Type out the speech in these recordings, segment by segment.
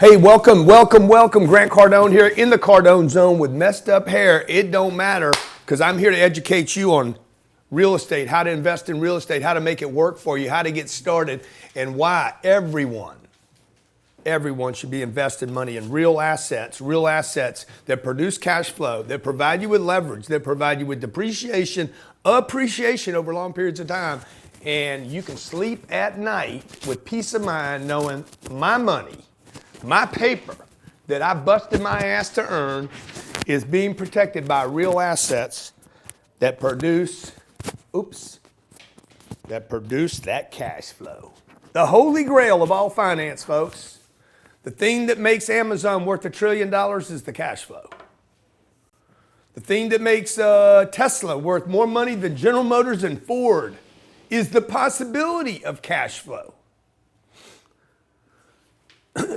Hey, welcome. Grant Cardone here in the Cardone zone with messed up hair. It don't matter because I'm here to educate you on real estate, how to invest in real estate, how to make it work for you, how to get started, and why everyone should be investing money in real assets that produce cash flow, that provide you with leverage, that provide you with appreciation over long periods of time. And you can sleep at night with peace of mind knowing my money, my paper that I busted my ass to earn is being protected by real assets that produce that cash flow. The holy grail of all finance, folks. The thing that makes Amazon worth $1 trillion is the cash flow. The thing that makes Tesla worth more money than General Motors and Ford is the possibility of cash flow.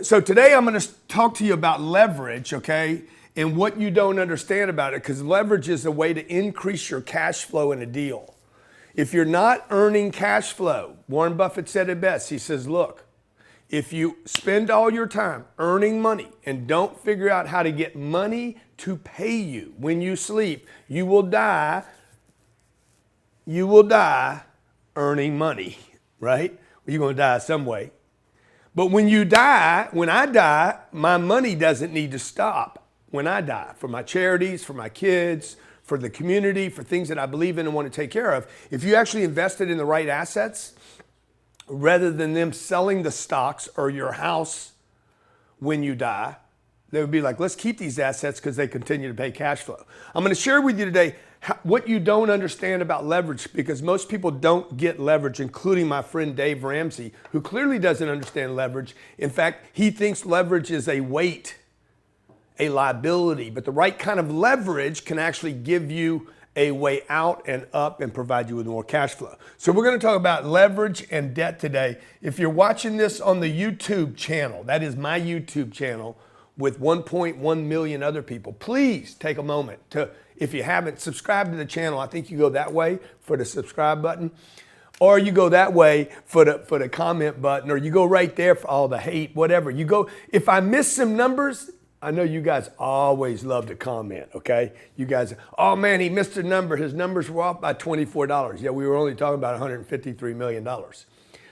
So today I'm going to talk to you about leverage, okay, and what you don't understand about it, because leverage is a way to increase your cash flow in a deal. If you're not earning cash flow, Warren Buffett said it best. He says, look, if you spend all your time earning money and don't figure out how to get money to pay you when you sleep, you will die earning money, right? Well, you're going to die some way. But when I die, my money doesn't need to stop when I die for my charities, for my kids, for the community, for things that I believe in and want to take care of. If you actually invested in the right assets, rather than them selling the stocks or your house when you die, they would be like, let's keep these assets because they continue to pay cash flow. I'm going to share with you today what you don't understand about leverage, because most people don't get leverage, including my friend Dave Ramsey, who clearly doesn't understand leverage. In fact, he thinks leverage is a weight, a liability, but the right kind of leverage can actually give you a way out and up and provide you with more cash flow. So we're going to talk about leverage and debt today. If you're watching this on the YouTube channel, that is my YouTube channel with 1.1 million other people, please take a moment to, if you haven't, subscribe to the channel. I think you go that way for the subscribe button, or you go that way for the comment button, or you go right there for all the hate, whatever. You go, if I miss some numbers, I know you guys always love to comment, okay? You guys, oh man, he missed a number. His numbers were off by $24. Yeah, we were only talking about $153 million.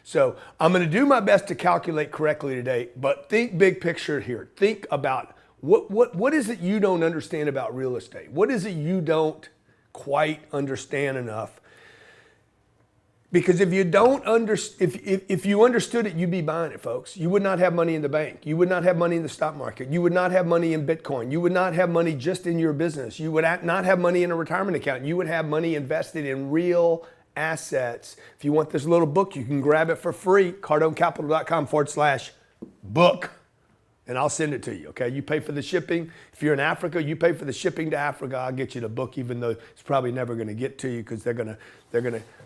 So I'm going to do my best to calculate correctly today, but think big picture here. Think about what is it you don't understand about real estate? What is it you don't quite understand enough? Because if you if you understood it, you'd be buying it, folks. You would not have money in the bank. You would not have money in the stock market. You would not have money in Bitcoin. You would not have money just in your business. You would not have money in a retirement account. You would have money invested in real assets. If you want this little book, you can grab it for free, cardonecapital.com/book. And I'll send it to you, okay? You pay for the shipping. If you're in Africa, you pay for the shipping to Africa. I'll get you the book, even though it's probably never going to get to you, because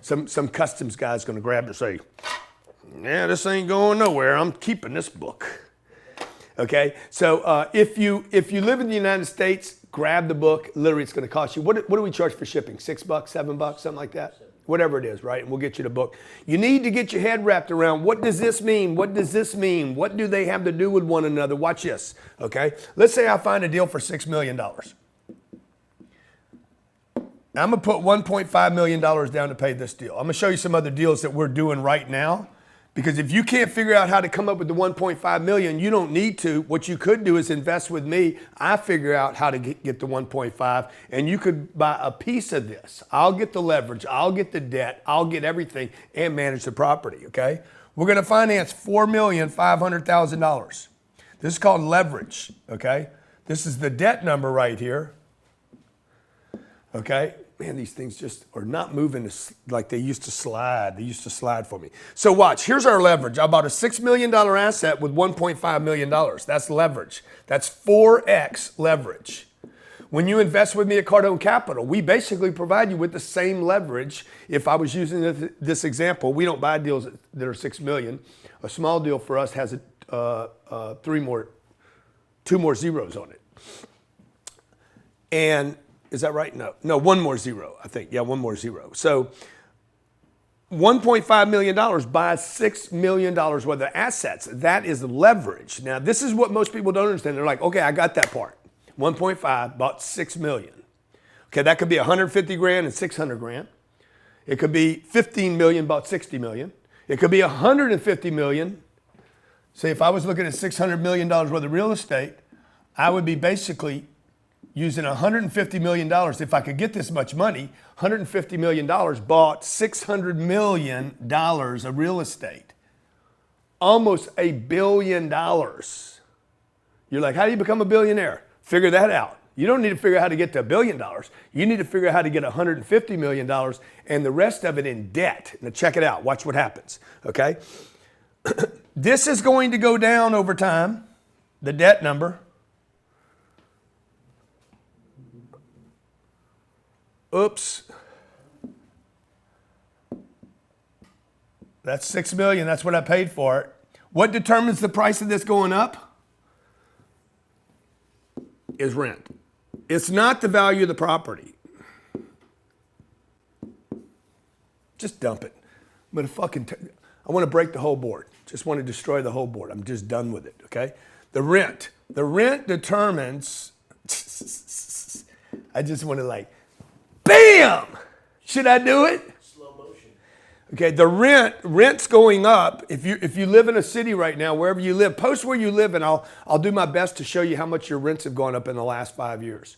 some customs guy's going to grab it and say, yeah, this ain't going nowhere. I'm keeping this book, okay? So if you live in the United States, grab the book. Literally, it's going to cost you, what do we charge for shipping? $6, $7, something like that? Whatever it is, right? And we'll get you the book. You need to get your head wrapped around, what does this mean? What does this mean? What do they have to do with one another? Watch this, okay? Let's say I find a deal for $6 million. Now I'm gonna put $1.5 million down to pay this deal. I'm gonna show you some other deals that we're doing right now, because if you can't figure out how to come up with the 1.5 million, you don't need to. What you could do is invest with me. I figure out how to get the 1.5, and you could buy a piece of this. I'll get the leverage, I'll get the debt, I'll get everything, and manage the property, okay? We're gonna finance $4,500,000. This is called leverage, okay? This is the debt number right here, okay? Man, these things just are not moving like they used to slide. They used to slide for me. So watch, here's our leverage. I bought a $6 million asset with $1.5 million. That's leverage. That's 4X leverage. When you invest with me at Cardone Capital, we basically provide you with the same leverage. If I was using this example, we don't buy deals that are 6 million. A small deal for us has two more zeros on it. And is that right? No, one more zero, I think. Yeah, one more zero. So $1.5 million buys $6 million worth of assets. That is leverage. Now, this is what most people don't understand. They're like, okay, I got that part. 1.5 bought 6 million. Okay, that could be 150 grand and 600 grand. It could be 15 million bought 60 million. It could be 150 million. Say if I was looking at $600 million worth of real estate, I would be basically using $150 million. If I could get this much money, $150 million bought $600 million of real estate. Almost $1 billion. You're like, how do you become a billionaire? Figure that out. You don't need to figure out how to get to $1 billion. You need to figure out how to get $150 million and the rest of it in debt. Now check it out. Watch what happens, okay? This is going to go down over time, the debt number. Oops. That's $6 million. That's what I paid for it. What determines the price of this going up? Is rent. It's not the value of the property. Just dump it. I'm gonna I want to break the whole board. Just want to destroy the whole board. I'm just done with it, okay? The rent. The rent determines, I just want to like, bam! Should I do it? Slow motion. Okay, the rent's going up. If you live in a city right now, wherever you live, post where you live and I'll do my best to show you how much your rents have gone up in the last 5 years.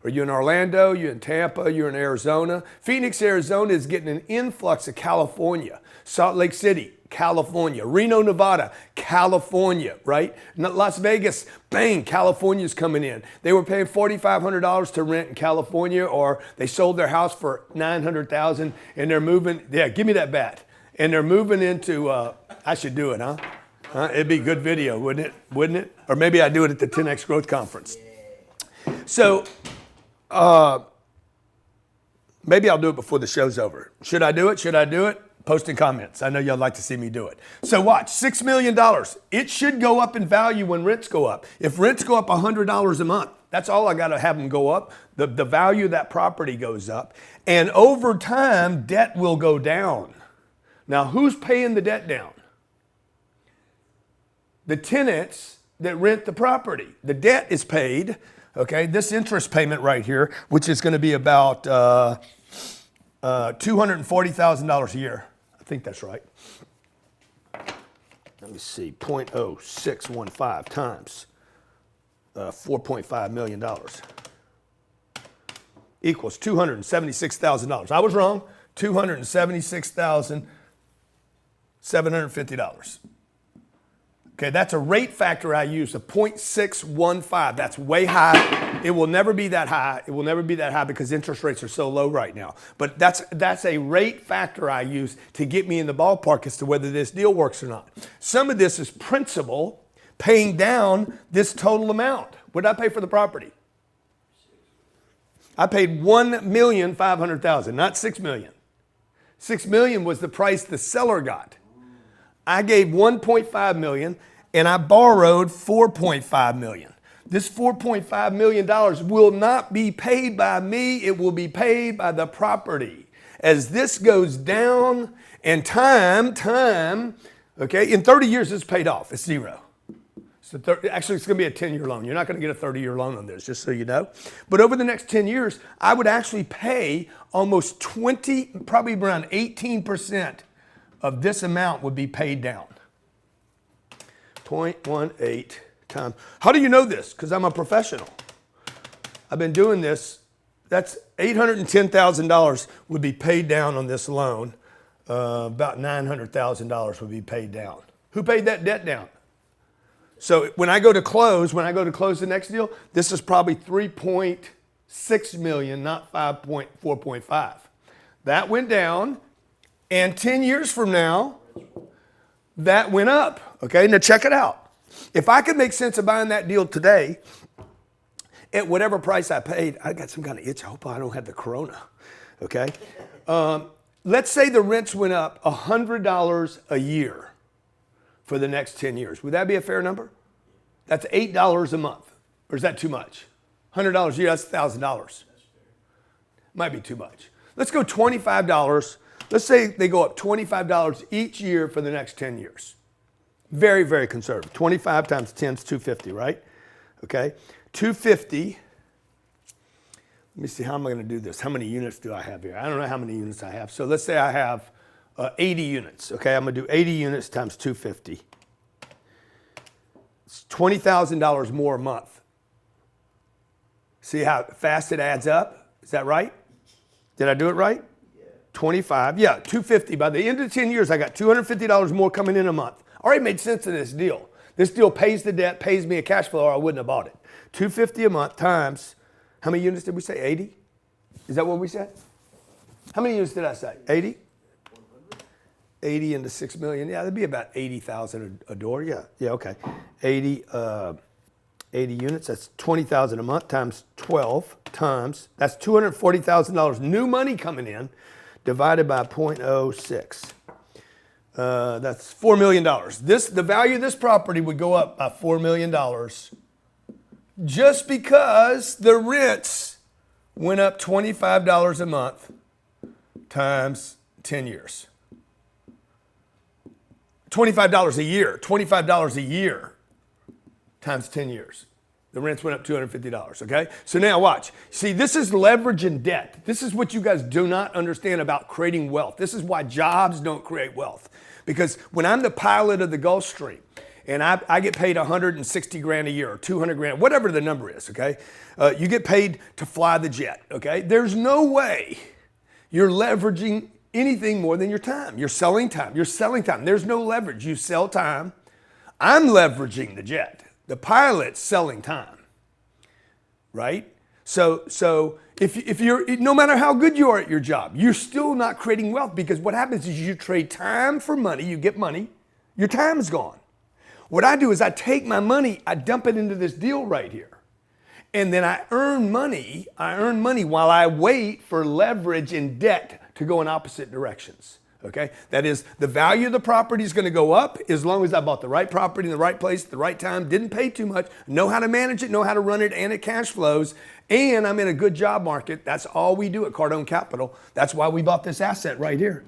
Are you in Orlando? You in Tampa? You're in Arizona? Phoenix, Arizona is getting an influx of California. Salt Lake City, California. Reno, Nevada, California, right? Las Vegas, bang, California's coming in. They were paying $4,500 to rent in California, or they sold their house for $900,000 and they're moving, yeah, give me that bat. And they're moving into, I should do it, huh? It'd be a good video, wouldn't it? Or maybe I'd do it at the 10X Growth Conference. So, maybe I'll do it before the show's over. Should I do it? Post in comments. I know y'all like to see me do it. So watch, $6 million. It should go up in value when rents go up. If rents go up $100 a month, that's all I got to have them go up. The value of that property goes up. And over time, debt will go down. Now, who's paying the debt down? The tenants that rent the property. The debt is paid. Okay, this interest payment right here, which is going to be about $240,000 a year. I think that's right. Let me see, 0.0615 times $4.5 million equals $276,000. I was wrong, $276,750. Okay, that's a rate factor I use, a 0.615. That's way high. It will never be that high. It will never be that high because interest rates are so low right now. But that's a rate factor I use to get me in the ballpark as to whether this deal works or not. Some of this is principal paying down this total amount. What did I pay for the property? I paid $1,500,000, not $6 million. $6 million was the price the seller got. I gave $1.5 million and I borrowed $4.5 million. This $4.5 million will not be paid by me. It will be paid by the property. As this goes down and time, okay, in 30 years it's paid off. It's zero. So actually, it's going to be a 10-year loan. You're not going to get a 30-year loan on this, just so you know. But over the next 10 years, I would actually pay almost probably around 18% of this amount would be paid down. 0.18 times. How do you know this? Because I'm a professional. I've been doing this. That's $810,000 would be paid down on this loan. About $900,000 would be paid down. Who paid that debt down? So when I go to close the next deal, this is probably 3.6 million, not 4.5. That went down. And 10 years from now, that went up. Okay, now check it out. If I could make sense of buying that deal today, at whatever price I paid, I got some kind of itch. I hope I don't have the corona. Okay, let's say the rents went up $100 a year for the next 10 years. Would that be a fair number? That's $8 a month. Or is that too much? $100 a year, that's $1,000. Might be too much. Let's go $25 Let's say they go up $25 each year for the next 10 years. Very, very conservative. 25 times 10 is 250, right? Okay. 250. Let me see, how am I going to do this? How many units do I have here? I don't know how many units I have. So let's say I have 80 units. Okay, I'm going to do 80 units times 250. It's $20,000 more a month. See how fast it adds up? Is that right? Did I do it right? Yeah. 25. Yeah, 250. By the end of 10 years, I got $250 more coming in a month. Already made sense of this deal. This deal pays the debt, pays me a cash flow, or I wouldn't have bought it. $250 a month times, how many units did we say? 80? Is that what we said? How many units did I say? 80? 80 into 6 million. Yeah, that'd be about 80,000 a door. Yeah, okay. 80 units, that's 20,000 a month times 12 times, that's $240,000 new money coming in divided by 0.06. That's $4 million. The value of this property would go up by $4 million just because the rents went up $25 a month times 10 years. $25 a year, $25 a year times 10 years. The rents went up $250, okay? So now watch. See, this is leverage and debt. This is what you guys do not understand about creating wealth. This is why jobs don't create wealth. Because when I'm the pilot of the Gulfstream and I get paid 160 grand a year or 200 grand, whatever the number is, okay? You get paid to fly the jet, okay? There's no way you're leveraging anything more than your time. You're selling time. You're selling time. There's no leverage. You sell time. I'm leveraging the jet. The pilot's selling time, right? So if you're, no matter how good you are at your job, you're still not creating wealth, because what happens is you trade time for money. You get money. Your time is gone. What I do is I take my money, I dump it into this deal right here. And then I earn money. I earn money while I wait for leverage and debt to go in opposite directions. Okay? That is, the value of the property is going to go up as long as I bought the right property in the right place at the right time, didn't pay too much, know how to manage it, know how to run it, and it cash flows, and I'm in a good job market. That's all we do at Cardone Capital. That's why we bought this asset right here.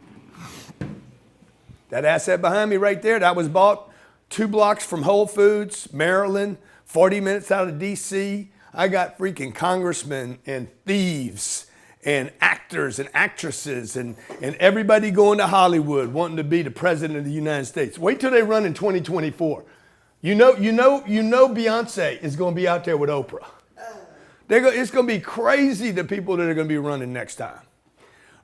That asset behind me right there, that was bought 2 blocks from Whole Foods, Maryland, 40 minutes out of D.C. I got freaking congressmen and thieves and actors and actresses and everybody going to Hollywood wanting to be the president of the United States. Wait till they run in 2024. You know Beyonce is going to be out there with Oprah. It's going to be crazy, the people that are going to be running next time.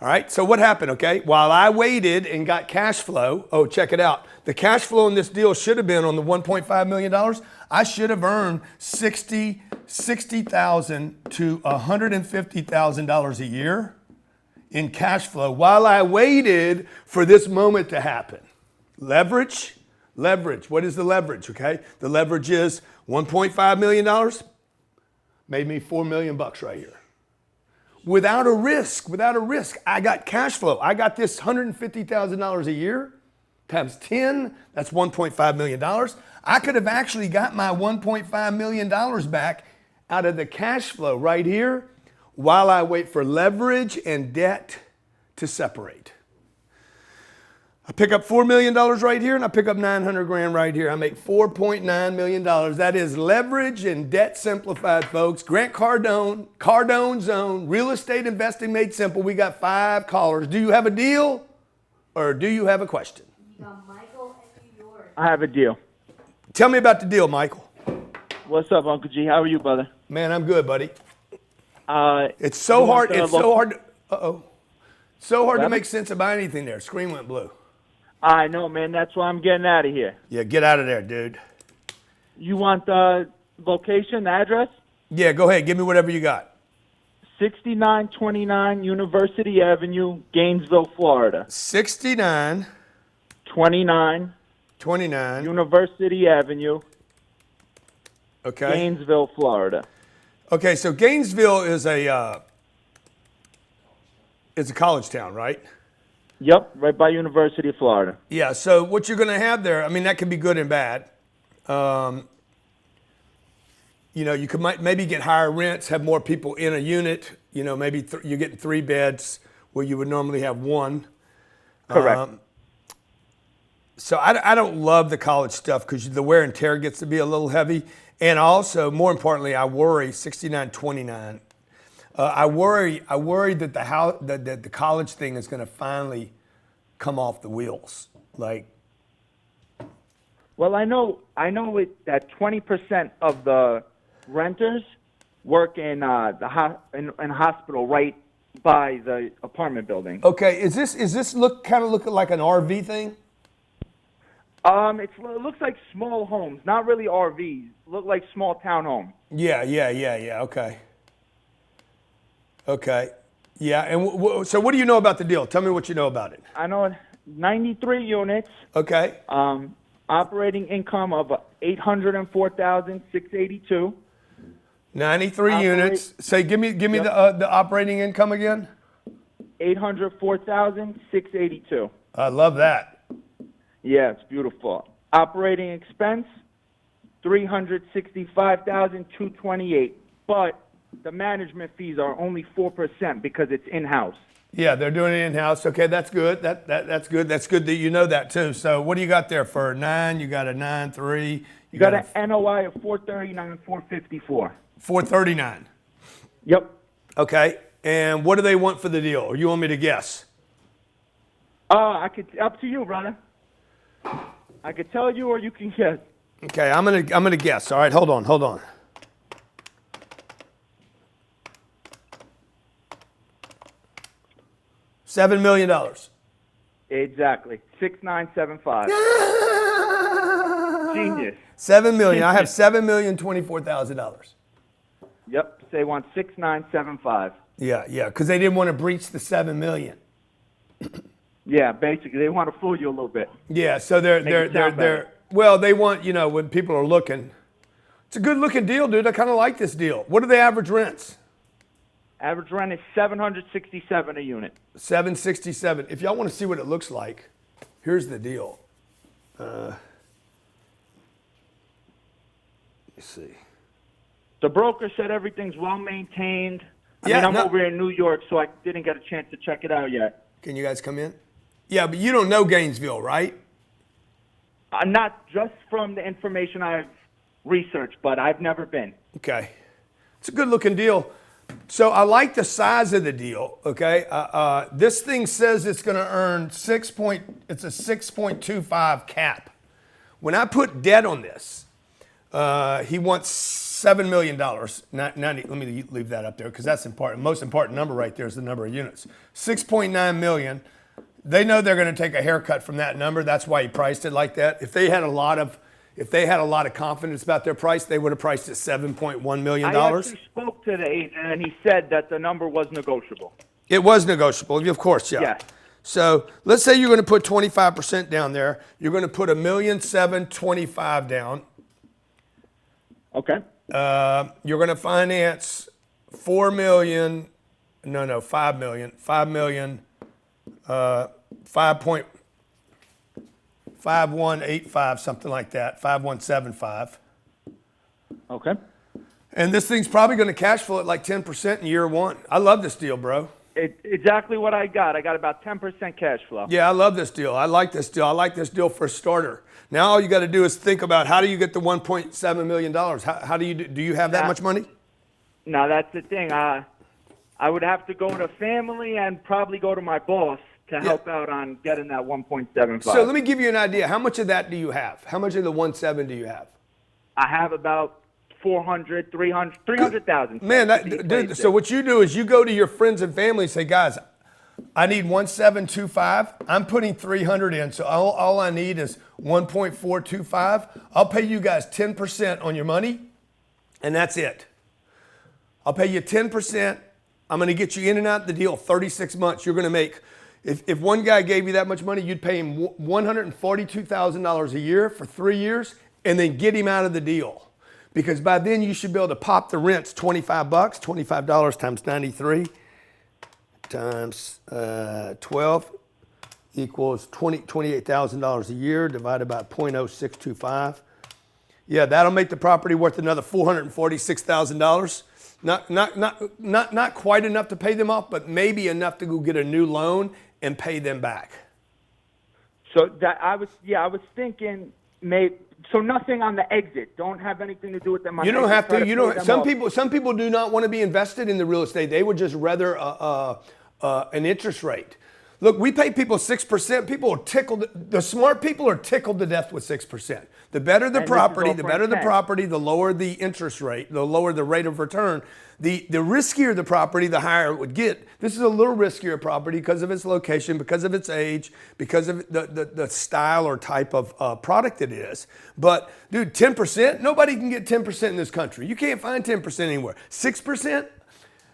All right, so what happened, okay? While I waited and got cash flow, oh, check it out. The cash flow in this deal should have been on the $1.5 million. I should have earned $60,000 to $150,000 a year in cash flow while I waited for this moment to happen. Leverage. What is the leverage, okay? The leverage is $1.5 million, made me $4 million right here. Without a risk, I got cash flow. I got this $150,000 a year times 10, that's $1.5 million. I could have actually got my $1.5 million back out of the cash flow right here while I wait for leverage and debt to separate. I pick up $4 million right here, and I pick up 900 grand right here. I make $4.9 million. That is leverage and debt simplified, folks. Grant Cardone, Cardone Zone, real estate investing made simple. We got 5 callers. Do you have a deal, or do you have a question? Michael in New York. I have a deal. Tell me about the deal, Michael. What's up, Uncle G? How are you, brother? Man, I'm good, buddy. It's so hard. It's so hard. So hard to make sense about anything there. Screen went blue. I know, man. That's why I'm getting out of here. Yeah, get out of there, dude. You want the location, the address? Yeah, go ahead. Give me whatever you got. 6929 University Avenue, Gainesville, Florida. 2929 University Avenue. Okay. Gainesville, Florida. Okay, so Gainesville is a college town, right? Yep, right by University of Florida. Yeah, so what you're going to have there, I mean, that can be good and bad. You could maybe get higher rents, have more people in a unit. Maybe you're getting 3 beds where you would normally have 1. Correct. So I don't love the college stuff because the wear and tear gets to be a little heavy. And also, more importantly, I worry 6929. I worry that that the college thing is going to finally come off the wheels. Like, Well, I know that 20% of the renters work in in hospital right by the apartment building. okay, is this look like an RV thing? It looks like small homes, not really RVs. Look like small townhomes. Yeah. Okay. Yeah. And so, what do you know about the deal? Tell me what you know about it. I know 93 units. Okay. Operating income of 804,682. 93 units. Say, give me the operating income again. 804,682. I love that. Yeah, it's beautiful. Operating expense 365,228. But the management fees are only 4% because it's in-house. Yeah, they're doing it in-house. Okay, that's good. That's good. That's good that you know that too. So what do you got there for 9? You got a 9.3. You got an NOI of 439, 454. 439. Yep. Okay. And what do they want for the deal? Or you want me to guess? I could up to you, brother. I could tell you or you can guess. Okay, I'm gonna guess. All right, hold on. $7 million. Exactly. 6975. Genius. $7 million. I have $7,024,000. Yep. They want 6975. Yeah, because they didn't want to breach the $7 million. Yeah, basically they want to fool you a little bit. Yeah, so they're well, they want, when people are looking. It's a good looking deal, dude. I kind of like this deal. What are the average rents? Average rent is $767 a unit. $767. If y'all want to see what it looks like, here's the deal. Let me see. The broker said everything's well maintained. I'm over in New York, so I didn't get a chance to check it out yet. Can you guys come in? Yeah, but you don't know Gainesville, right? Not just from the information I've researched, but I've never been. Okay. It's a good looking deal. So I like the size of the deal, okay? This thing says it's going to earn it's a 6.25 cap. When I put debt on this, he wants $7 million. Let me leave that up there because that's important. Most important number right there is the number of units. 6.9 million. They know they're going to take a haircut from that number. That's why he priced it like that. If they had a lot of confidence about their price, they would have priced it $7.1 million. I actually spoke to the agent, and he said that the number was negotiable. It was negotiable, of course, yeah. Yeah. So let's say you're going to put 25% down there. You're going to put $1,725,000 down. Okay. You're going to finance $5 million, 5.5185, something like that, 5175. Okay. And this thing's probably going to cash flow at like 10% in year one. I love this deal, bro. Exactly what I got. I got about 10% cash flow. Yeah, I love this deal. I like this deal. I like this deal for a starter. Now all you got to do is think about how do you get the $1.7 million? How do you have that much money? No, that's the thing. I would have to go to family and probably go to my boss to help out on getting that 1.75. So let me give you an idea. How much of that do you have? How much of the 1.7 do you have? I have about 300,000. Man, dude, so what you do is you go to your friends and family and say, guys, I need 1.725. I'm putting 300 in, so all I need is 1.425. I'll pay you guys 10% on your money, and that's it. I'll pay you 10%. I'm going to get you in and out of the deal 36 months. You're going to make, if one guy gave you that much money, you'd pay him $142,000 a year for 3 years and then get him out of the deal. Because by then you should be able to pop the rents $25, $25 times 93 times 12 equals $28,000 a year divided by 0.0625. Yeah, that'll make the property worth another $446,000. Not quite enough to pay them off, but maybe enough to go get a new loan and pay them back. So that I was thinking maybe. So nothing on the exit. Don't have anything to do with them. You don't have to. You don't. Some people do not want to be invested in the real estate. They would just rather an interest rate. Look, we pay people 6%. People are tickled. The smart people are tickled to death with 6%. The better the property, the lower the interest rate, the lower the rate of return. The riskier the property, the higher it would get. This is a little riskier property because of its location, because of its age, because of the style or type of product it is. But dude, 10%, nobody can get 10% in this country. You can't find 10% anywhere. 6%,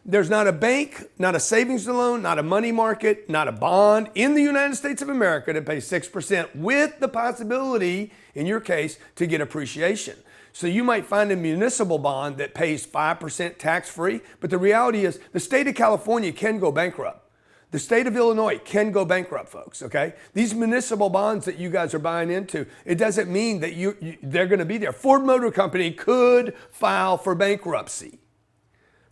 there's not a bank, not a savings loan, not a money market, not a bond in the United States of America that pays 6% with the possibility, in your case, to get appreciation. So you might find a municipal bond that pays 5% tax-free, but the reality is the state of California can go bankrupt. The state of Illinois can go bankrupt, folks, okay? These municipal bonds that you guys are buying into, it doesn't mean that they're gonna be there. Ford Motor Company could file for bankruptcy.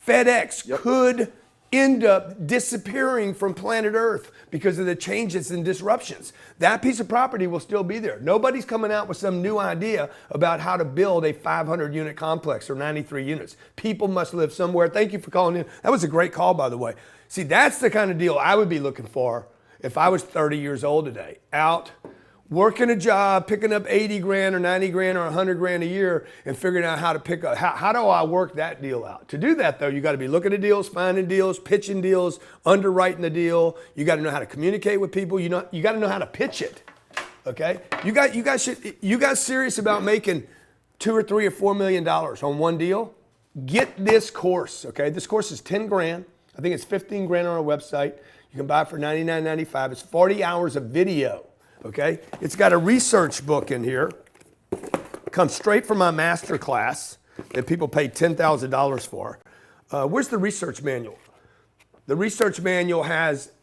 FedEx could end up disappearing from planet Earth because of the changes and disruptions. That piece of property will still be there. Nobody's coming out with some new idea about how to build a 500 unit complex or 93 units. People must live somewhere. Thank you for calling in. That was a great call, by the way. See, that's the kind of deal I would be looking for if I was 30 years old today, out working a job, picking up 80 grand or 90 grand or 100 grand a year and figuring out how to pick up, how do I work that deal out? To do that though, you gotta be looking at deals, finding deals, pitching deals, underwriting the deal. You gotta know how to communicate with people. You gotta know how to pitch it, okay? You guys serious about making $2 or $3 or $4 million on one deal? Get this course, okay? This course is 10 grand. I think it's 15 grand on our website. You can buy it for $99.95. It's 40 hours of video. Okay, it's got a research book in here. Comes straight from my master class that people pay $10,000 for. Where's the research manual? The research manual has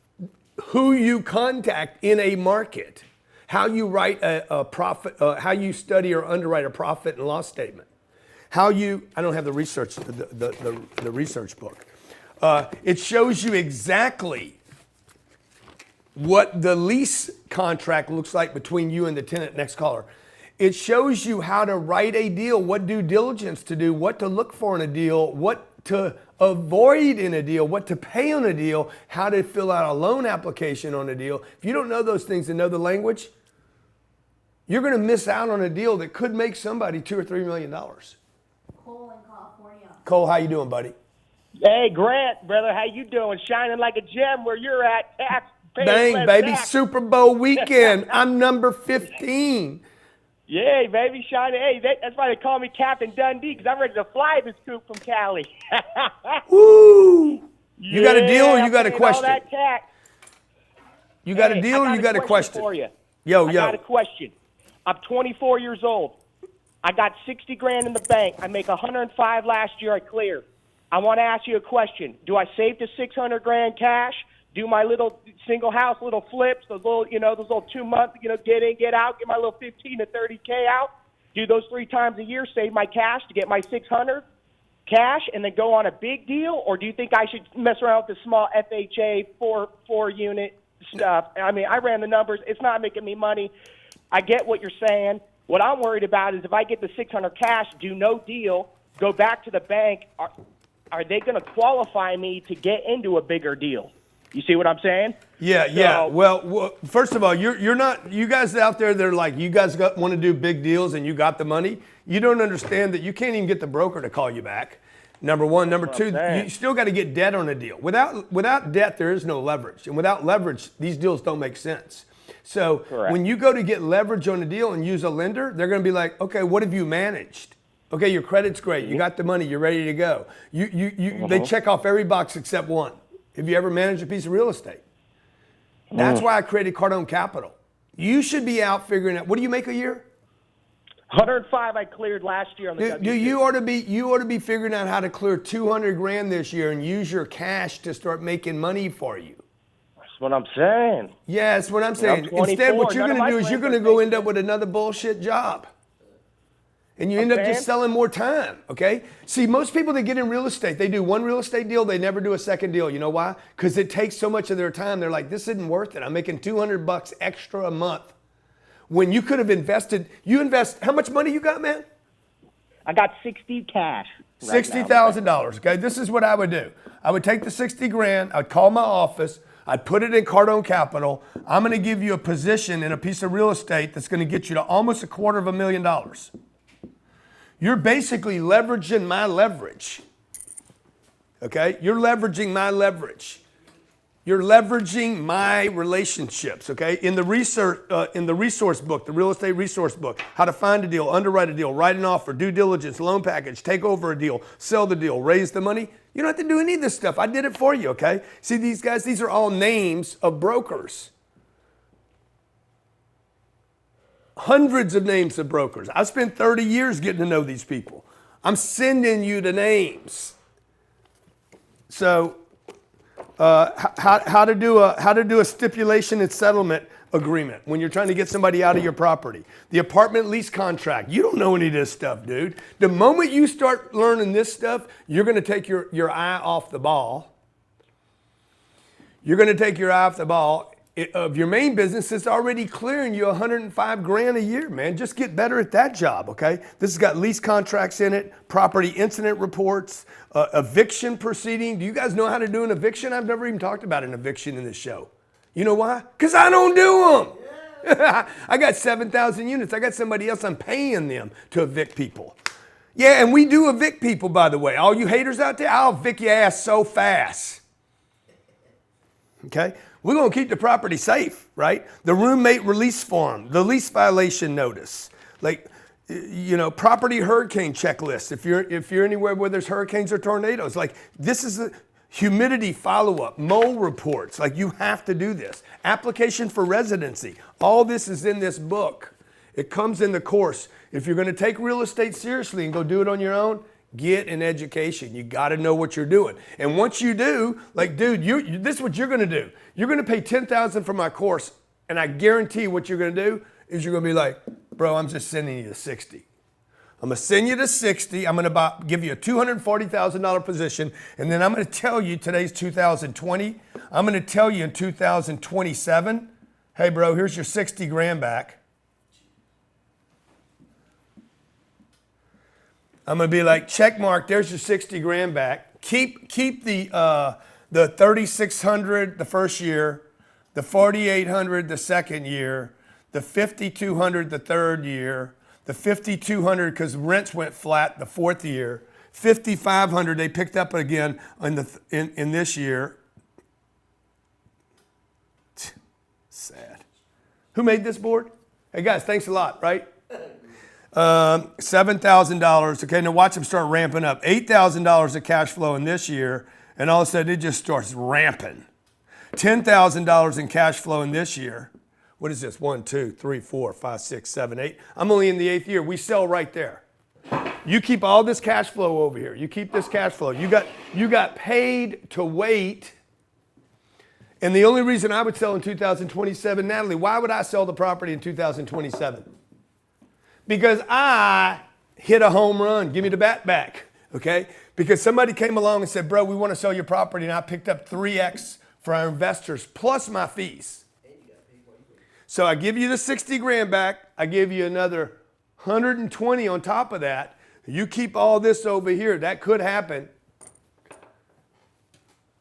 who you contact in a market, how you write a profit, how you study or underwrite a profit and loss statement, I don't have the research, the research book. It shows you exactly what the lease contract looks like between you and the tenant. Next caller. It shows you how to write a deal, what due diligence to do, what to look for in a deal, what to avoid in a deal, what to pay on a deal, how to fill out a loan application on a deal. If you don't know those things and know the language, you're going to miss out on a deal that could make somebody $2 or $3 million. Cole in California. Cole, how you doing, buddy? Hey, Grant, brother, how you doing? Shining like a gem where you're at. Bang, baby, back. Super Bowl weekend. I'm number 15. Yeah, baby, shining. Hey, that's why they call me Captain Dundee, because I'm ready to fly this coop from Cali. Woo! You got a deal or you got a question? You got a deal or you got a question? For you. Yo. I got a question. I'm 24 years old. I got 60 grand in the bank. I make 105 last year. I clear. I want to ask you a question. Do I save the 600 grand cash? Do my little single house, little flips, those little 2 month, get in, get out, get my little 15 to 30K out. Do those 3 times a year, save my cash to get my 600 cash, and then go on a big deal? Or do you think I should mess around with the small FHA 4 unit stuff? I mean, I ran the numbers. It's not making me money. I get what you're saying. What I'm worried about is if I get the 600 cash, do no deal, go back to the bank, are they going to qualify me to get into a bigger deal? You see what I'm saying? Yeah. Well, first of all, you're not, you guys out there, they're like, you guys want to do big deals and you got the money. You don't understand that you can't even get the broker to call you back. Number one. Number two, you still got to get debt on a deal. Without debt, there is no leverage. And without leverage, these deals don't make sense. So when you go to get leverage on a deal and use a lender, they're going to be like, okay, what have you managed? Okay, your credit's great. You got the money. You're ready to go. They check off every box except one. Have you ever managed a piece of real estate? That's why I created Cardone Capital. You should be out figuring out, what do you make a year? 105 I cleared last year on the W2. You ought to be figuring out how to clear 200 grand this year and use your cash to start making money for you. That's what I'm saying. Yeah, that's what I'm saying. Instead, what you're going to do is you're going to go end up with another bullshit job. And you end up just selling more time, okay? See, most people that get in real estate, they do one real estate deal, they never do a second deal. You know why? Because it takes so much of their time. They're like, this isn't worth it. I'm making $200 extra a month. when you could have invested, how much money you got, man? I got 60 cash. Right $60,000, okay? This is what I would do. I would take the 60 grand, I'd call my office, I'd put it in Cardone Capital. I'm gonna give you a position in a piece of real estate that's gonna get you to almost $250,000. You're basically leveraging my leverage, okay? You're leveraging my leverage. You're leveraging my relationships, okay? In the resource book, the real estate resource book, how to find a deal, underwrite a deal, write an offer, due diligence, loan package, take over a deal, sell the deal, raise the money. You don't have to do any of this stuff. I did it for you, okay? See these guys, these are all names of brokers. Hundreds of names of brokers. I've spent 30 years getting to know these people. I'm sending you the names. So, how to do a stipulation and settlement agreement when you're trying to get somebody out of your property. The apartment lease contract. You don't know any of this stuff, dude. The moment you start learning this stuff, you're going to take your eye off the ball. You're going to take your eye off the ball of your main business that's already clearing you $105,000 a year, man. Just get better at that job, okay? This has got lease contracts in it, property incident reports, eviction proceeding. Do you guys know how to do an eviction? I've never even talked about an eviction in this show. You know why? Because I don't do them. I got 7,000 units. I got somebody else. I'm paying them to evict people. Yeah, and we do evict people, by the way. All you haters out there, I'll evict your ass so fast. Okay? We're going to keep the property safe, right? The roommate release form, the lease violation notice, like, you know, property hurricane checklist. If you're anywhere where there's hurricanes or tornadoes, like this is a humidity follow-up, mole reports, like you have to do this. Application for residency. All this is in this book. It comes in the course. If you're going to take real estate seriously and go do it on your own, get an education. You got to know what you're doing. And once you do, like, dude, this is what you're going to do. You're going to pay $10,000 for my course, and I guarantee what you're going to do is you're going to be like, bro, I'm just sending you to 60. I'm going to send you to 60. I'm going to give you a $240,000 position, and then I'm going to tell you today's 2020. I'm going to tell you in 2027, hey, bro, here's your 60 grand back. I'm going to be like, check mark, there's your 60 grand back. Keep the 3,600 the first year, the 4,800 the second year, the 5,200 the third year, the 5,200 because rents went flat the fourth year, 5,500 they picked up again in this year. Sad. Who made this board? Hey guys, thanks a lot, right? $7,000. Okay, now watch them start ramping up. $8,000 of cash flow in this year, and all of a sudden it just starts ramping. $10,000 in cash flow in this year. What is this? 1, 2, 3, 4, 5, 6, 7, 8. I'm only in the 8th year. We sell right there. You keep all this cash flow over here. You keep this cash flow. You got paid to wait. And the only reason I would sell in 2027, Natalie, why would I sell the property in 2027? Because I hit a home run. Give me the bat back, okay? Because somebody came along and said, bro, we want to sell your property, and I picked up 3X for our investors plus my fees. So I give you the 60 grand back. I give you another 120 on top of that. You keep all this over here. That could happen.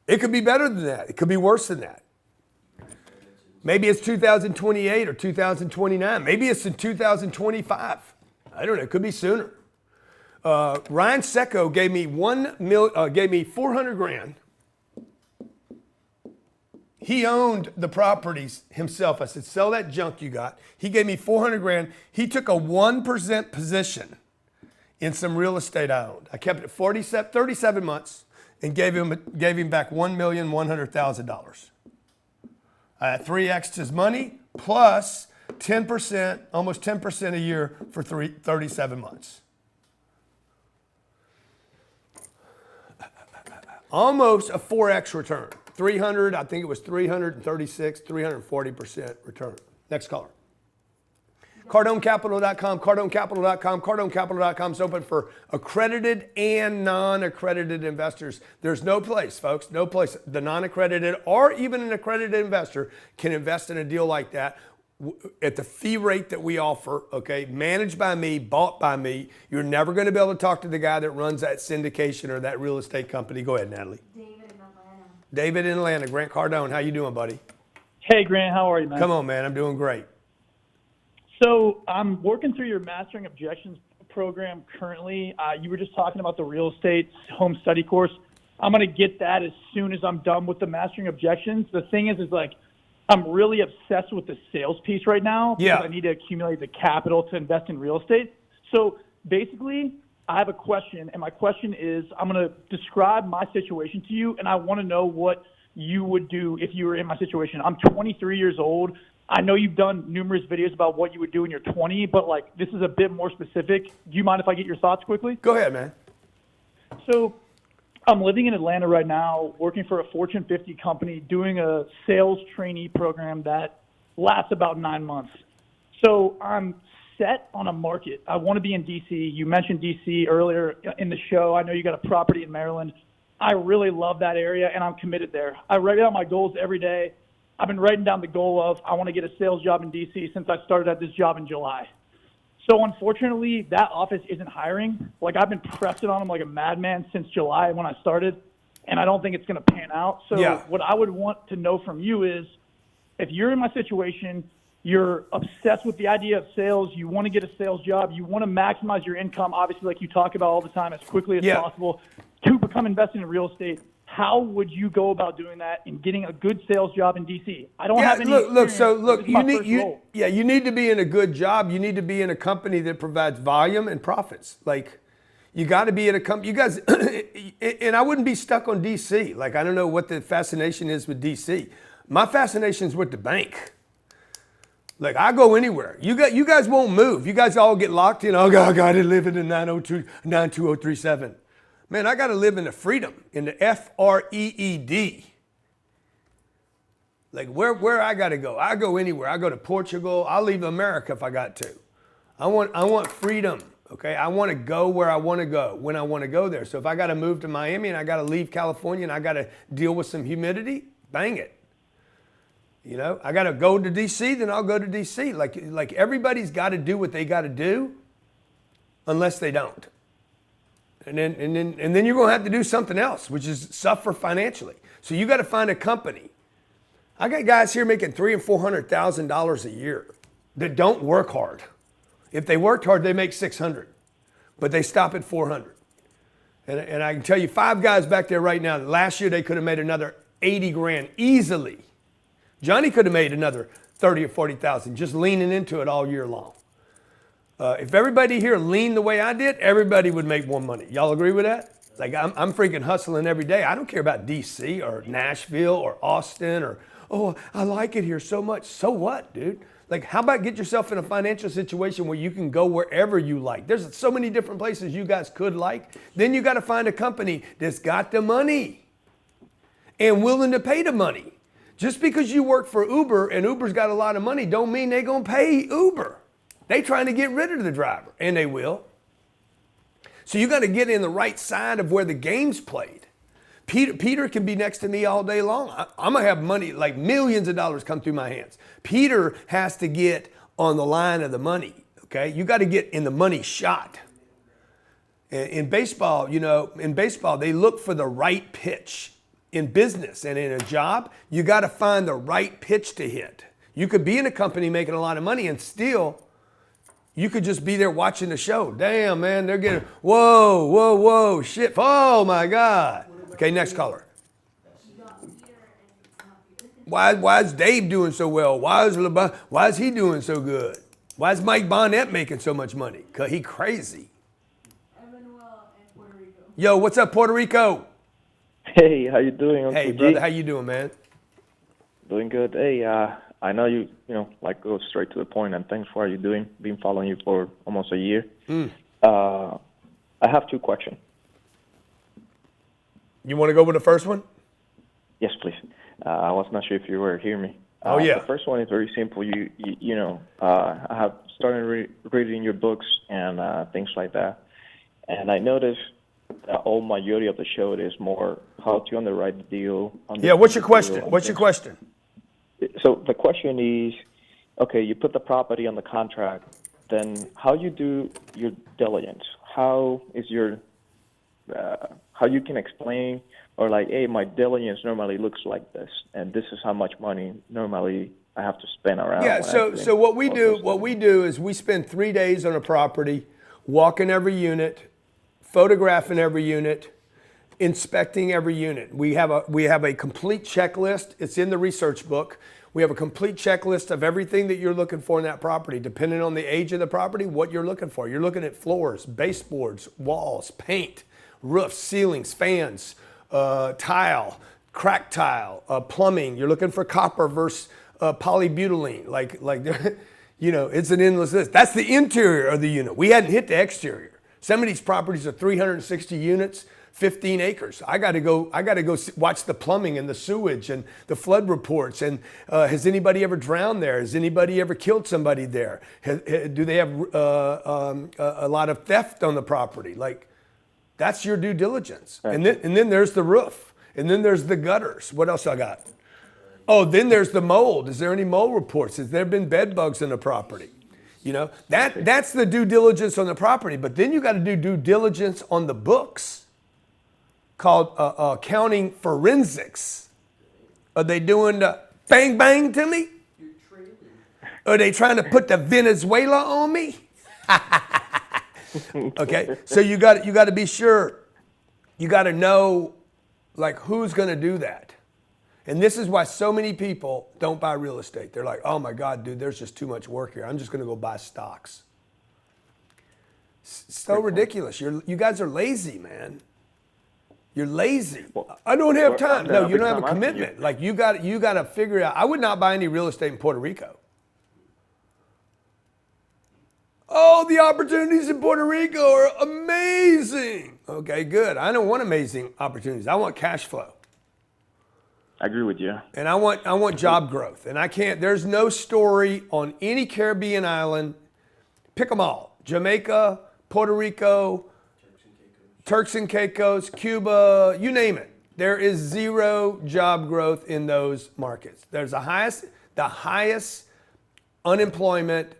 It could be better than that. It could be worse than that. Maybe it's 2028 or 2029. Maybe it's in 2025. I don't know. It could be sooner. Ryan Secco gave me 400 grand. He owned the properties himself. I said, sell that junk you got. He gave me 400 grand. He took a 1% position in some real estate I owned. I kept it 37 months and gave him back $1,100,000. I had 3X'd his money plus 10%, almost 10% a year for 37 months. Almost a 4X return. 300, I think it was 336, 340% return. Next caller. CardoneCapital.com, CardoneCapital.com, CardoneCapital.com is open for accredited and non-accredited investors. There's no place, folks, no place. The non-accredited or even an accredited investor can invest in a deal like that. at the fee rate that we offer, okay, managed by me, bought by me. You're never going to be able to talk to the guy that runs that syndication or that real estate company. Go ahead, Natalie. David in Atlanta. David in Atlanta, Grant Cardone. How you doing, buddy? Hey, Grant, how are you, man? Come on, man. I'm doing great. So I'm working through your Mastering Objections program currently. You were just talking about the real estate home study course. I'm going to get that as soon as I'm done with the Mastering Objections. The thing is like, I'm really obsessed with the sales piece right now because I need to accumulate the capital to invest in real estate. So basically, I have a question, and my question is, I'm going to describe my situation to you, and I want to know what you would do if you were in my situation. I'm 23 years old. I know you've done numerous videos about what you would do when you're 20, but like this is a bit more specific. Do you mind if I get your thoughts quickly? Go ahead, man. So I'm living in Atlanta right now, working for a Fortune 50 company, doing a sales trainee program that lasts about 9 months. So I'm set on a market. I want to be in D.C. You mentioned D.C. earlier in the show. I know you got a property in Maryland. I really love that area, and I'm committed there. I write out my goals every day. I've been writing down the goal of I want to get a sales job in D.C. since I started at this job in July. So unfortunately, that office isn't hiring. Like I've been pressing on them like a madman since July when I started, and I don't think it's going to pan out. So what I would want to know from you is if you're in my situation, you're obsessed with the idea of sales, you want to get a sales job, you want to maximize your income, obviously like you talk about all the time, as quickly as possible to become invested in real estate. How would you go about doing that and getting a good sales job in DC? I don't have any. You need to be in a good job. You need to be in a company that provides volume and profits. Like, you got to be in a company. You guys, and I wouldn't be stuck on DC. Like, I don't know what the fascination is with DC. My fascination is with the bank. Like, I go anywhere. You guys won't move. You guys all get locked in. Oh, God, I got to live in the 92037. Man, I got to live in the freedom, in the FREED. Like where I got to go. I go anywhere. I go to Portugal. I'll leave America if I got to. I want freedom, okay? I want to go where I want to go, when I want to go there. So if I got to move to Miami and I got to leave California and I got to deal with some humidity, bang it. You know, I got to go to DC, then I'll go to DC. Like everybody's got to do what they got to do unless they don't. And then you're going to have to do something else, which is suffer financially. So you got to find a company. I got guys here making $300,000 and $400,000 a year that don't work hard. If they worked hard, they make $600, but they stop at $400. And I can tell you 5 guys back there right now that last year they could have made another 80 grand easily. Johnny could have made another 30 or 40,000 just leaning into it all year long. If everybody here leaned the way I did, everybody would make more money. Y'all agree with that? Like I'm freaking hustling every day. I don't care about DC or Nashville or Austin or, oh, I like it here so much. So what, dude? Like, how about get yourself in a financial situation where you can go wherever you like? There's so many different places you guys could like. Then you got to find a company that's got the money and willing to pay the money. Just because you work for Uber and Uber's got a lot of money don't mean they're going to pay Uber. They trying to get rid of the driver, and they will. So you got to get in the right side of where the game's played. Peter can be next to me all day long. I'm going to have money, like millions of dollars come through my hands. Peter has to get on the line of the money, okay? You got to get in the money shot. In baseball, they look for the right pitch. In business and in a job, you got to find the right pitch to hit. You could be in a company making a lot of money and still you could just be there watching the show. Damn, man, they're getting, whoa, shit. Oh, my God. Okay, next caller. Why is Dave doing so well? Why is he doing so good? Why is Mike Bonnet making so much money? Because he crazy. Yo, what's up, Puerto Rico? Hey, how you doing? Hey, brother, how you doing, man? Doing good. Hey, I know you like go straight to the point, and thanks for how you're doing. Been following you for almost a year. I have 2 questions. You want to go with the first one? Yes, please. I was not sure if you were hearing me. Oh, yeah. The first one is very simple. I have started reading your books and things like that, and I noticed all majority of the show is more how to underwrite the deal. Yeah, what's your question? What's your question? So the question is, okay, you put the property on the contract, then how you do your diligence? How is your how you can explain or like, hey, my diligence normally looks like this, and this is how much money normally I have to spend around. Yeah. So what we do is we spend 3 days on a property, walking every unit, photographing every unit, inspecting every unit. We have a complete checklist. It's in the research book. We have a complete checklist of everything that you're looking for in that property, depending on the age of the property, what you're looking for. You're looking at floors, baseboards, walls, paint, roofs, ceilings, fans, tile, cracked tile, plumbing. You're looking for copper versus polybutylene. It's an endless list. That's the interior of the unit. We hadn't hit the exterior. Some of these properties are 360 units. 15 acres. I got to go watch the plumbing and the sewage and the flood reports. And has anybody ever drowned there? Has anybody ever killed somebody there? Do they have a lot of theft on the property? Like, that's your due diligence. And then there's the roof. And then there's the gutters. What else I got? Oh, then there's the mold. Is there any mold reports? Has there been bed bugs in the property? That's the due diligence on the property. But then you got to do due diligence on the books, called accounting forensics. Are they doing the bang bang to me? Are they trying to put the Venezuela on me? Okay, so you got to be sure. You got to know, like, who's going to do that. And this is why so many people don't buy real estate. They're like, oh my God, dude, there's just too much work here. I'm just going to go buy stocks. So ridiculous. You guys are lazy, man. You're lazy. I don't have time. No, you don't have a commitment. Like, you got to figure out. I would not buy any real estate in Puerto Rico. Oh, the opportunities in Puerto Rico are amazing. Okay, good. I don't want amazing opportunities. I want cash flow. I agree with you. And I want job growth. And there's no story on any Caribbean island. Pick them all. Jamaica, Puerto Rico, Turks and Caicos, Cuba, you name it. There is zero job growth in those markets. There's the highest unemployment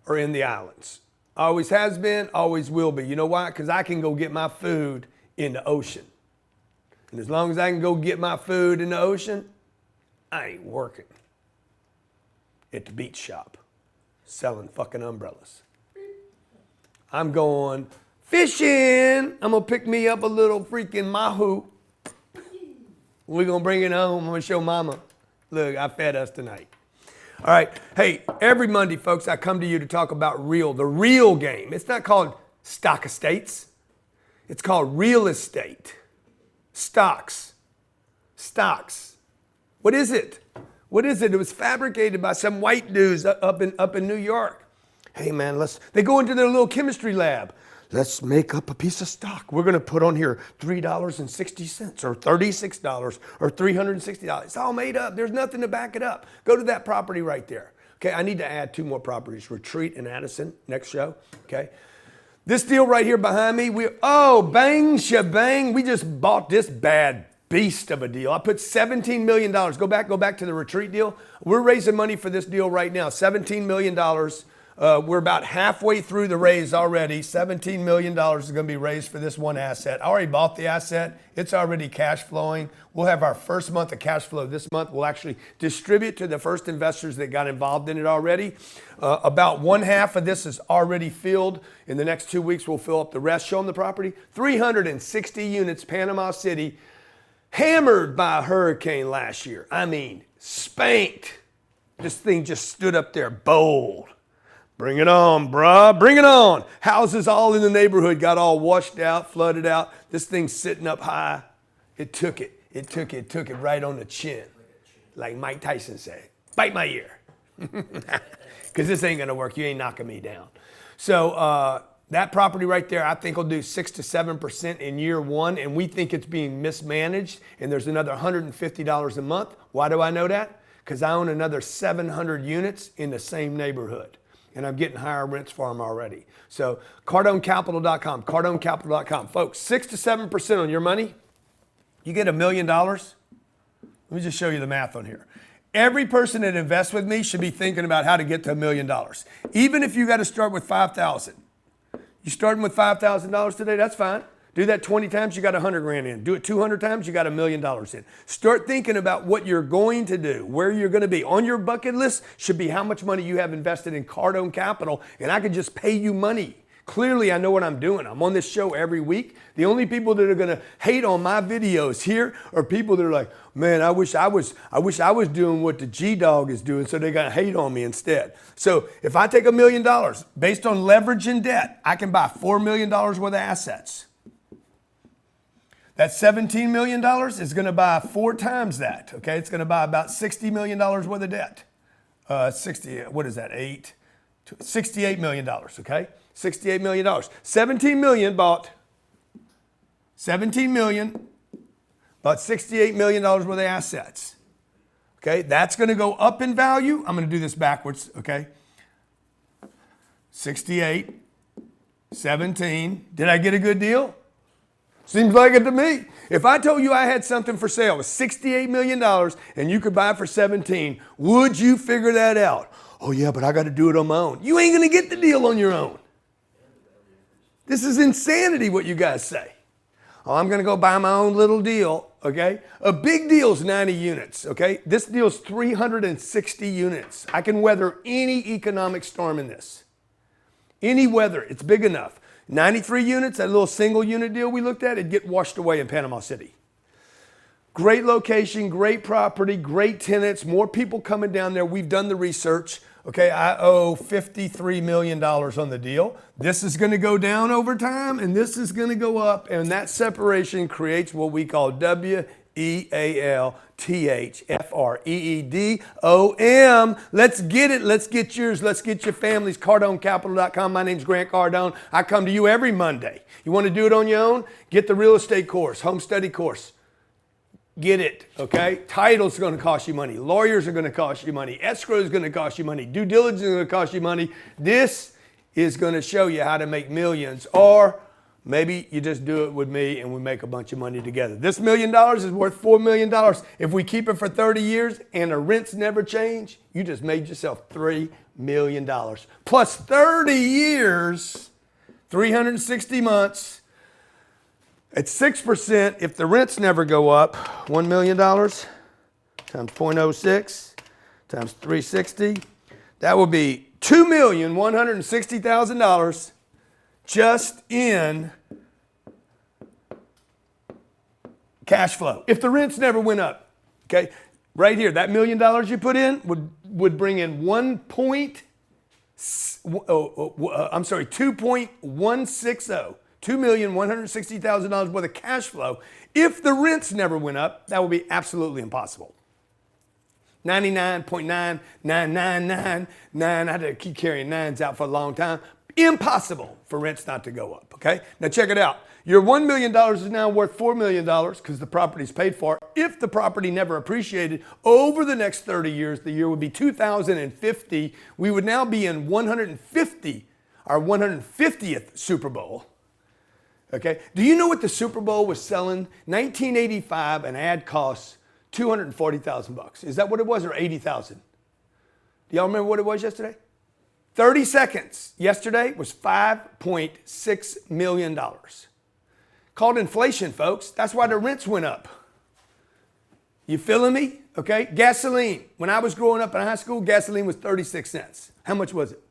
are in the islands. Always has been, always will be. You know why? Because I can go get my food in the ocean. And as long as I can go get my food in the ocean, I ain't working at the beach shop selling fucking umbrellas. I'm going fishing. I'm going to pick me up a little freaking mahu. We're going to bring it home. I'm going to show mama, look, I fed us tonight. All right. Hey, every Monday, folks, I come to you to talk about the real game. It's not called stock estates. It's called real estate. Stocks. What is it? It was fabricated by some white dudes up in New York. Hey, man, they go into their little chemistry lab. Let's make up a piece of stock. We're going to put on here $3.60 or $36 or $360. It's all made up. There's nothing to back it up. Go to that property right there. Okay, I need to add 2 more properties, Retreat and Addison, next show. Okay, this deal right here behind me, bang shebang, we just bought this bad beast of a deal. I put $17 million. Go back to the Retreat deal. We're raising money for this deal right now, $17 million. We're about halfway through the raise already. $17 million is going to be raised for this one asset. I already bought the asset. It's already cash flowing. We'll have our first month of cash flow this month. We'll actually distribute to the first investors that got involved in it already. About 1/2 of this is already filled. In the next 2 weeks, we'll fill up the rest. Show them the property. 360 units, Panama City, hammered by a hurricane last year. I mean, spanked. This thing just stood up there bold. Bring it on, bruh. Bring it on. Houses all in the neighborhood got all washed out, flooded out. This thing's sitting up high. It took it right on the chin. Like Mike Tyson said, bite my ear. Because this ain't going to work. You ain't knocking me down. So that property right there, I think will do 6 to 7% in year 1. And we think it's being mismanaged. And there's another $150 a month. Why do I know that? Because I own another 700 units in the same neighborhood. And I'm getting higher rents for them already. So CardoneCapital.com, CardoneCapital.com. Folks, 6 to 7% on your money. You get $1 million. Let me just show you the math on here. Every person that invests with me should be thinking about how to get to $1 million. Even if you got to start with $5,000. You starting with $5,000 today, that's fine. Do that 20 times, you got 100 grand in. Do it 200 times, you got $1 million in. Start thinking about what you're going to do, where you're going to be. On your bucket list should be how much money you have invested in Cardone Capital, and I could just pay you money. Clearly, I know what I'm doing. I'm on this show every week. The only people that are going to hate on my videos here are people that are like, man, I wish I was doing what the G-Dog is doing, so they're going to hate on me instead. So if I take $1 million based on leverage and debt, I can buy $4 million worth of assets. That $17 million is going to buy 4 times that, okay? It's going to buy about $60 million worth of debt. $68 million, okay? $68 million. 17 million bought 17 million, bought $68 million worth of assets. Okay, that's going to go up in value. I'm going to do this backwards, okay? 68, 17. Did I get a good deal? Seems like it to me. If I told you I had something for sale with $68 million and you could buy it for 17, would you figure that out? Oh yeah, but I got to do it on my own. You ain't going to get the deal on your own. This is insanity what you guys say. Oh, I'm going to go buy my own little deal, okay? A big deal is 90 units, okay? This deal is 360 units. I can weather any economic storm in this. Any weather, it's big enough. 93 units, that little single unit deal we looked at, it'd get washed away in Panama City. Great location, great property, great tenants, more people coming down there. We've done the research. Okay, I owe $53 million on the deal. This is going to go down over time, and this is going to go up, and that separation creates what we call WEALTHFREEDOM. Let's get it. Let's get yours. Let's get your families. CardoneCapital.com. My name's Grant Cardone. I come to you every Monday. You want to do it on your own? Get the real estate course, home study course. Get it, okay? Title's going to cost you money. Lawyers are going to cost you money. Escrow is going to cost you money. Due diligence is going to cost you money. This is going to show you how to make millions, or maybe you just do it with me and we make a bunch of money together. This $1 million is worth $4 million. If we keep it for 30 years and the rents never change, you just made yourself $3 million. Plus 30 years, 360 months. At 6%, if the rents never go up, $1 million times 0.06 times 360, that will be $2,160,000 just in cash flow. If the rents never went up, okay? Right here, that $1 million you put in would bring in 2.160. $2,160,000 worth of cash flow. If the rents never went up, that would be absolutely impossible. 99.9999. I had to keep carrying nines out for a long time. Impossible for rents not to go up, okay? Now check it out. Your $1 million is now worth $4 million because the property's paid for. If the property never appreciated over the next 30 years, the year would be 2050. We would now be in our 150th Super Bowl. Okay, do you know what the Super Bowl was selling? 1985, an ad cost $240,000. Is that what it was, or 80,000? Do y'all remember what it was yesterday? 30 seconds yesterday was $5.6 million. Called inflation, folks. That's why the rents went up. You feeling me? Okay, gasoline. When I was growing up in high school, gasoline was 36 cents. How much was it?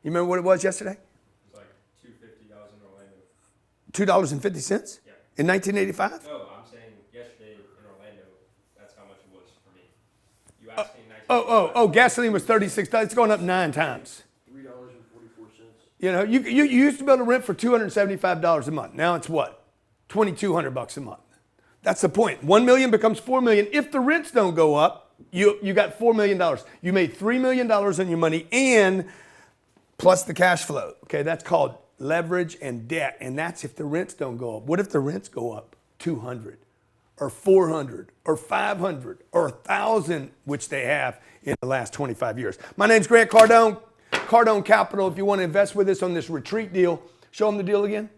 You remember what it was yesterday? $2.50 Yeah. in 1985? No, I'm saying yesterday in Orlando, that's how much it was for me. You asked me in 1985. Gasoline was 36. It's going up 9 times. $3.44. You know, you used to be able to rent for $275 a month. Now it's what? $2,200 a month. That's the point. 1 million becomes 4 million. If the rents don't go up, you got $4 million. You made $3 million on your money and plus the cash flow. Okay, that's called leverage and debt, and that's if the rents don't go up. What if the rents go up 200 or 400 or 500 or 1,000, which they have in the last 25 years? My name's Grant Cardone, Cardone Capital. If you want to invest with us on this retreat deal, show them the deal again.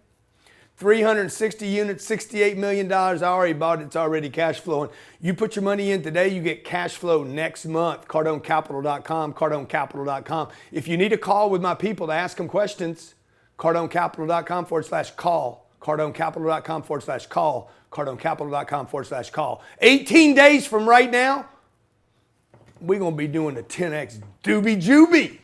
360 units, $68 million. I already bought it. It's already cash flowing. You put your money in today, you get cash flow next month. CardoneCapital.com, CardoneCapital.com. If you need a call with my people to ask them questions, CardoneCapital.com/call. CardoneCapital.com/call. CardoneCapital.com/call. 18 days from right now, we're going to be doing the 10X Doobie Jubie.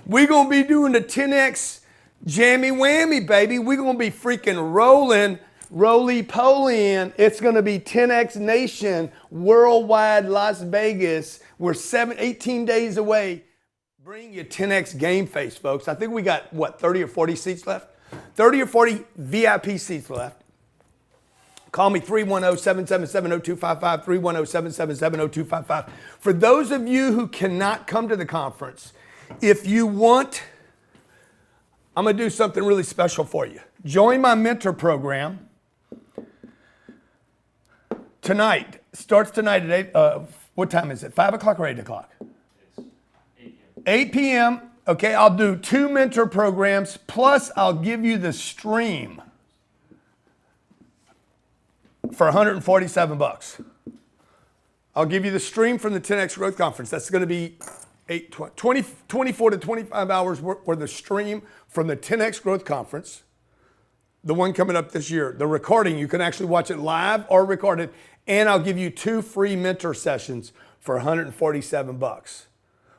We're going to be doing the 10X Jammy Whammy, baby. We're going to be freaking rolling, roly-poly in. It's going to be 10X Nation, worldwide Las Vegas. We're 18 days away. Bring your 10X game face, folks. I think we got, 30 or 40 seats left? 30 or 40 VIP seats left. Call me 310-777-0255, 310-777-0255. For those of you who cannot come to the conference, if you want, I'm going to do something really special for you. Join my mentor program tonight. Starts tonight at 8. What time is it? 5 o'clock or 8 o'clock? It's 8 p.m. 8 p.m. Okay, I'll do 2 mentor programs, plus I'll give you the stream for $147. I'll give you the stream from the 10X Growth Conference. That's going to be 24 to 25 hours worth of the stream from the 10X Growth Conference, the one coming up this year. The recording, you can actually watch it live or recorded, and I'll give you 2 free mentor sessions for $147.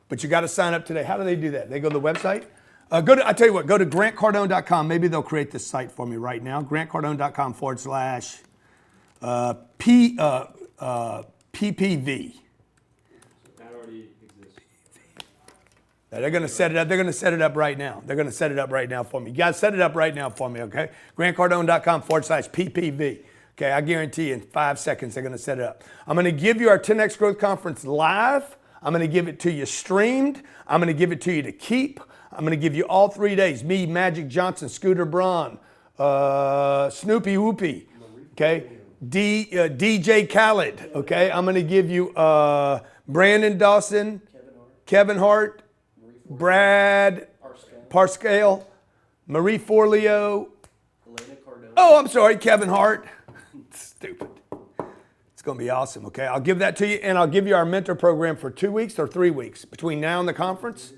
But you got to sign up today. How do they do that? They go to the website? I tell you what, go to grantcardone.com. Maybe they'll create this site for me right now. grantcardone.com/PPV. That already exists. They're going to set it up. They're going to set it up right now. They're going to set it up right now for me. You guys set it up right now for me, okay? grantcardone.com/PPV. Okay, I guarantee you in 5 seconds they're going to set it up. I'm going to give you our 10X Growth Conference live. I'm going to give it to you streamed. I'm going to give it to you to keep. I'm going to give you all 3 days. Me, Magic Johnson, Scooter Braun, Snoopy Whoopie, okay? DJ Khaled, okay? I'm going to give you Brandon Dawson, Kevin Hart, Brad Parscale, Marie Forleo. Oh, I'm sorry, Kevin Hart. Stupid. It's going to be awesome, okay? I'll give that to you, and I'll give you our mentor program for 2 weeks or 3 weeks between now and the conference.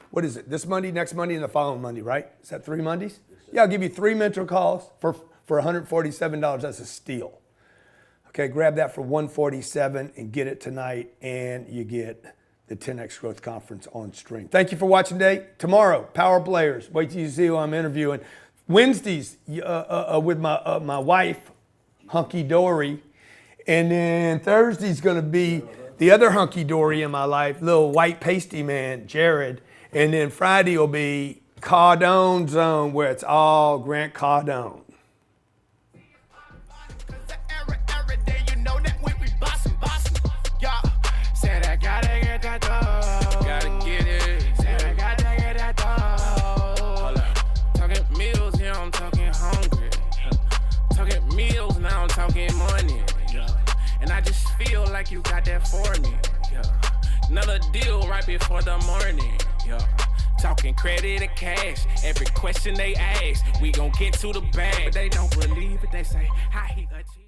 What is it? This Monday, next Monday, and the following Monday, right? Is that 3 Mondays? Yeah, I'll give you 3 mentor calls for $147. That's a steal. Okay, grab that for $147 and get it tonight, and you get the 10X Growth Conference on stream. Thank you for watching today. Tomorrow, Power Players. Wait till you see who I'm interviewing. Wednesdays with my wife, Hunky Dory. And then Thursday's going to be the other hunky dory in my life, little white pasty man, Jared. And then Friday will be Cardone Zone, where it's all Grant Cardone. Like you got that for me, yeah. Another deal right before the morning, yeah. Talking credit or cash, every question they ask, we gon' get to the bag. But they don't believe it, they say, how he got you.